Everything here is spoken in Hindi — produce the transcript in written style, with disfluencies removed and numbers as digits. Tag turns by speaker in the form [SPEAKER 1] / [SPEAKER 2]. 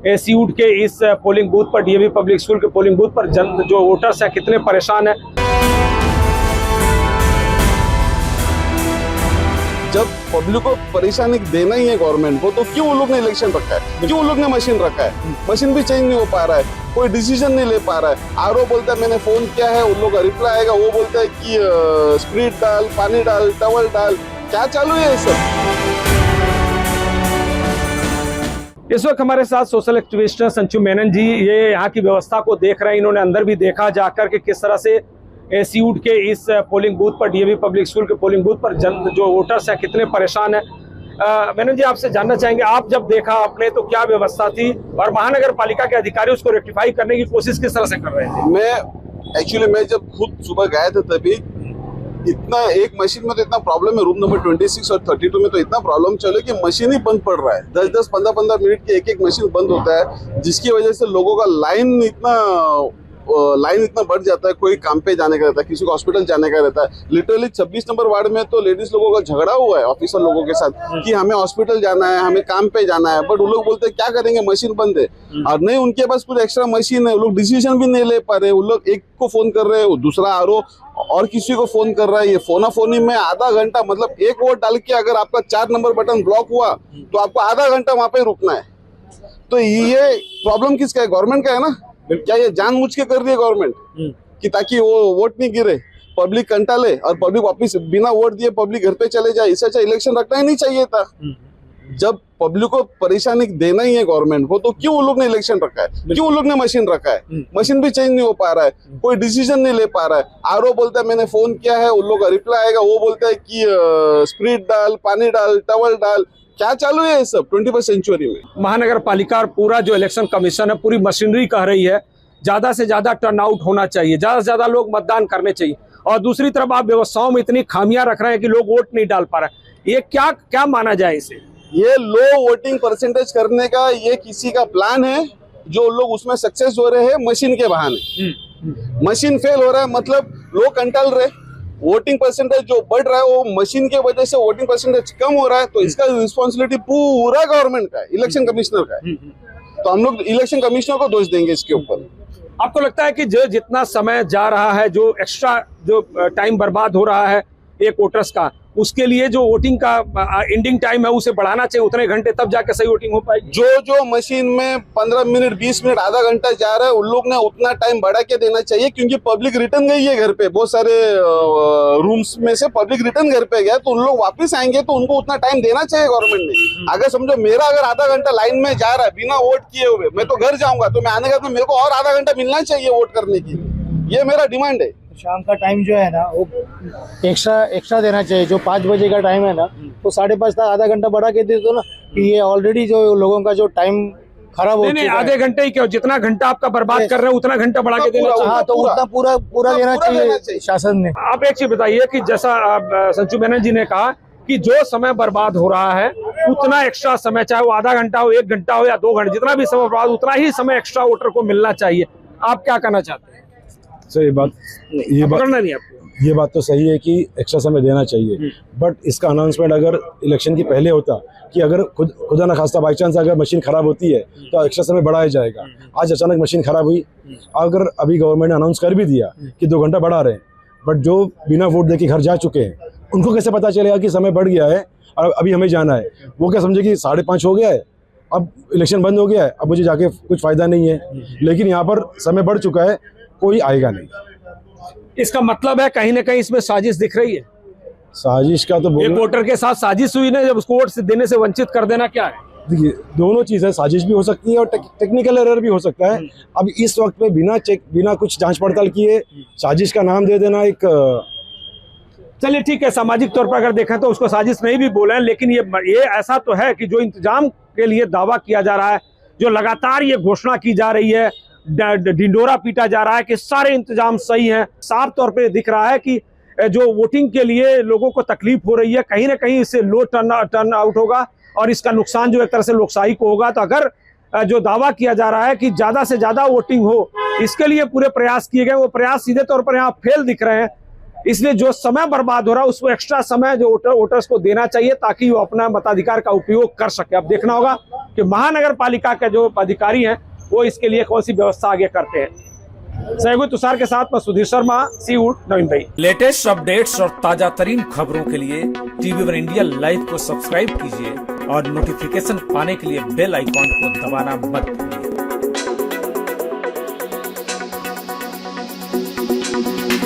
[SPEAKER 1] सीऊट के इस पोलिंग बूथ पर, डीएवी पब्लिक स्कूल के पोलिंग बूथ पर जो वोटर्स हैं कितने परेशान हैं।
[SPEAKER 2] जब पब्लिक को परेशानी देना ही है गवर्नमेंट को, तो क्यों उन लोग ने इलेक्शन रखा है, क्यों उन लोग ने मशीन रखा है। मशीन भी चेंज नहीं हो पा रहा है, कोई डिसीजन नहीं ले पा रहा है। आरओ बोलता है मैंने फोन किया है, उन लोग का रिप्लाई आएगा, वो बोलता है कि स्प्रिट डाल, पानी डाल, टवल डाल, क्या चालू है ये सब।
[SPEAKER 1] इस वक्त हमारे साथ सोशल एक्टिविस्ट संचू मेनन जी, ये यहाँ की व्यवस्था को देख रहे हैं। इन्होंने अंदर भी देखा जाकर के किस तरह से सीऊट के इस पोलिंग बूथ पर, डीएवी पब्लिक स्कूल के पोलिंग बूथ पर जो वोटर्स हैं कितने परेशान हैं। मेनन जी, आपसे जानना चाहेंगे, आप जब देखा आपने तो क्या व्यवस्था थी और महानगर पालिका के अधिकारी उसको रेक्टिफाई करने की कोशिश किस तरह से कर रहे थे?
[SPEAKER 2] मैं जब खुद सुबह गया था तभी इतना एक मशीन में तो इतना प्रॉब्लम है। रूम नंबर 26 और 32 में तो इतना प्रॉब्लम चले कि मशीन ही बंद पड़ रहा है। 10-10, 15-15 मिनट के एक मशीन बंद होता है, जिसकी वजह से लोगों का लाइन इतना बढ़ जाता है। कोई काम पे जाने का रहता है, किसी को हॉस्पिटल जाने का रहता है। लिटरली 26 नंबर वार्ड में तो लेडीज लोगों का झगड़ा हुआ है ऑफिसर लोगों के साथ कि हमें हॉस्पिटल जाना है, हमें काम पे जाना है, बट वो लोग बोलते हैं क्या करेंगे, मशीन बंद है। और नहीं, उनके पास कुछ एक्स्ट्रा मशीन है, वो लोग डिसीजन भी नहीं ले पा रहे। वो लोग एक को फोन कर रहे हैं, दूसरा आरओ और किसी को फोन कर रहा है। ये फोनाफोनी में आधा घंटा, मतलब एक वोट डाल के अगर आपका 4 नंबर बटन ब्लॉक हुआ तो आपको आधा घंटा वहां पे रुकना है। तो ये प्रॉब्लम किसका है? गवर्नमेंट का है ना। क्या ये जानबूझ के कर रही है गवर्नमेंट कि ताकि वो वोट नहीं गिरे, पब्लिक कंटा ले और पब्लिक वापिस बिना वोट दिए पब्लिक घर पे चले जाए। इससे अच्छा इलेक्शन रखना ही नहीं चाहिए था। जब पब्लिक को परेशानी देना ही है गवर्नमेंट को, तो क्यों उन लोग ने इलेक्शन रखा है, क्यों उन लोग ने मशीन रखा है। मशीन भी चेंज नहीं हो पा रहा है, कोई डिसीजन नहीं ले पा रहा है। आरओ बोलता है मैंने फोन किया है, उन लोग का रिप्लाई आएगा, वो बोलता है कि स्प्रिट डाल, पानी डाल, टवल डाल, क्या चालू है ये सब 21st सेंचुरी में।
[SPEAKER 1] महानगर पालिका और पूरा जो इलेक्शन कमीशन है, पूरी मशीनरी कह रही है ज्यादा से ज्यादा टर्न आउट होना चाहिए, ज्यादा से ज्यादा लोग मतदान करने चाहिए, और दूसरी तरफ आप व्यवस्थाओं में इतनी खामियां रख रहे हैं कि लोग वोट नहीं डाल पा रहे। ये क्या माना जाए इसे?
[SPEAKER 2] ये लो वोटिंग परसेंटेज करने का ये किसी का प्लान है, जो लोग उसमें सक्सेस हो रहे हैं मशीन के बहाने। मशीन फेल हो रहा है मतलब लोग कंटाल रहे, वोटिंग परसेंटेज जो बढ़ रहा है वो मशीन के वजह से वोटिंग परसेंटेज कम हो रहा है। तो इसका रिस्पॉन्सिबिलिटी पूरा गवर्नमेंट का है, इलेक्शन कमिश्नर का है। तो हम लोग इलेक्शन कमिश्नर को दोष देंगे इसके ऊपर।
[SPEAKER 1] आपको लगता है कि जो जितना समय जा रहा है, जो एक्स्ट्रा जो टाइम बर्बाद हो रहा है एक वोटर्स का, उसके लिए जो वोटिंग का एंडिंग टाइम है उसे बढ़ाना चाहिए, उतने घंटे, तब जाके सही वोटिंग हो पाएगी।
[SPEAKER 2] जो मशीन में 15 मिनट, 20 मिनट, आधा घंटा जा रहा है, उन लोग ने उतना टाइम बढ़ा के देना चाहिए, क्योंकि पब्लिक रिटर्न गई है घर पे। बहुत सारे रूम्स में से पब्लिक रिटर्न घर पे गया, तो उन लोग वापस आएंगे, तो उनको उतना टाइम देना चाहिए गवर्नमेंट ने। अगर समझो मेरा अगर आधा घंटा लाइन में जा रहा है बिना वोट किए हुए, मैं तो घर जाऊंगा, तो मैं आने के बाद मेरे को और आधा घंटा मिलना चाहिए वोट करने की। ये मेरा डिमांड है।
[SPEAKER 3] शाम का टाइम जो है ना वो एक्स्ट्रा देना चाहिए। जो 5 बजे का टाइम है ना, वो 5:30 तक आधा घंटा बढ़ा के दे दो ना, कि ये ऑलरेडी जो लोगों का जो टाइम खराब हो चुका है।
[SPEAKER 1] आधे घंटे ही क्यों, जितना घंटा आपका बर्बाद कर रहे हैं उतना घंटा बढ़ा के देना चाहिए।
[SPEAKER 3] हाँ, तो उतना पूरा देना चाहिए शासन ने।
[SPEAKER 1] आप एक चीज बताइए कि जैसा संचू मेनन जी ने कहा कि जो समय बर्बाद हो रहा है उतना एक्स्ट्रा समय, चाहे वो आधा घंटा हो, 1 घंटा हो या 2 घंटे, जितना भी समय बर्बाद, उतना ही समय एक्स्ट्रा वोटर को मिलना चाहिए। आप क्या कहना चाहते हैं?
[SPEAKER 4] सही बात, ये बात तो सही है कि एक्स्ट्रा समय देना चाहिए, बट इसका अनाउंसमेंट अगर इलेक्शन की पहले होता कि अगर खुदा ना खास्ता बाई चांस अगर मशीन खराब होती है तो एक्स्ट्रा समय बढ़ाया जाएगा। आज अचानक मशीन खराब हुई, अगर अभी गवर्नमेंट ने अनाउंस कर भी दिया कि 2 घंटा बढ़ा रहे हैं, बट जो बिना वोट दे के घर जा चुके हैं उनको कैसे पता चलेगा कि समय बढ़ गया है और अभी हमें जाना है? वो क्या समझे कि 5:30 हो गया है, अब इलेक्शन बंद हो गया है, अब मुझे जाके कुछ फायदा नहीं है। लेकिन यहाँ पर समय बढ़ चुका है, कोई आएगा नहीं।
[SPEAKER 1] इसका मतलब है कहीं ना कहीं इसमें साजिश दिख रही है।
[SPEAKER 4] साजिश का तो
[SPEAKER 1] एक वोटर के साथ साजिश हुई ना, जब उसको वोट देने से वंचित कर देना, क्या है?
[SPEAKER 4] देखिए, दोनों चीज़ है, साजिश भी हो सकती है और टेक्निकल एरर भी हो सकता है। अब इस वक्त पे बिना कुछ जांच पड़ताल किए साजिश का नाम दे देना एक
[SPEAKER 1] चलिए ठीक है, सामाजिक तौर पर अगर देखें तो उसको साजिश नहीं भी बोले, लेकिन ये ऐसा तो है कि जो इंतजाम के लिए दावा किया जा रहा है, जो लगातार ये घोषणा की जा रही है, ढिंडोरा पीटा जा रहा है कि सारे इंतजाम सही हैं, साफ तौर पे दिख रहा है कि जो वोटिंग के लिए लोगों को तकलीफ हो रही है, कहीं ना कहीं इससे लो टर्न आउट होगा और इसका नुकसान जो एक तरह से लोकशाही को होगा। तो अगर जो दावा किया जा रहा है कि ज्यादा से ज्यादा वोटिंग हो, इसके लिए पूरे प्रयास किए गए, वो प्रयास सीधे तौर पर यहाँ फेल दिख रहे हैं। इसलिए जो समय बर्बाद हो रहा है उसको एक्स्ट्रा समय जो वोटर्स को देना चाहिए ताकि वो अपना मताधिकार का उपयोग कर सके। अब देखना होगा कि महानगर पालिका के जो अधिकारी हैं वो इसके लिए कौन सी व्यवस्था आगे करते हैं। सहयोगी तुषार के साथ मैं Sudhir Sharma, Seawoods, Navi Mumbai.
[SPEAKER 5] Latest updates और ताजा तरीन खबरों के लिए TV1 इंडिया लाइव को सब्सक्राइब कीजिए और नोटिफिकेशन पाने के लिए बेल आइकॉन को दबाना मत भूलिए।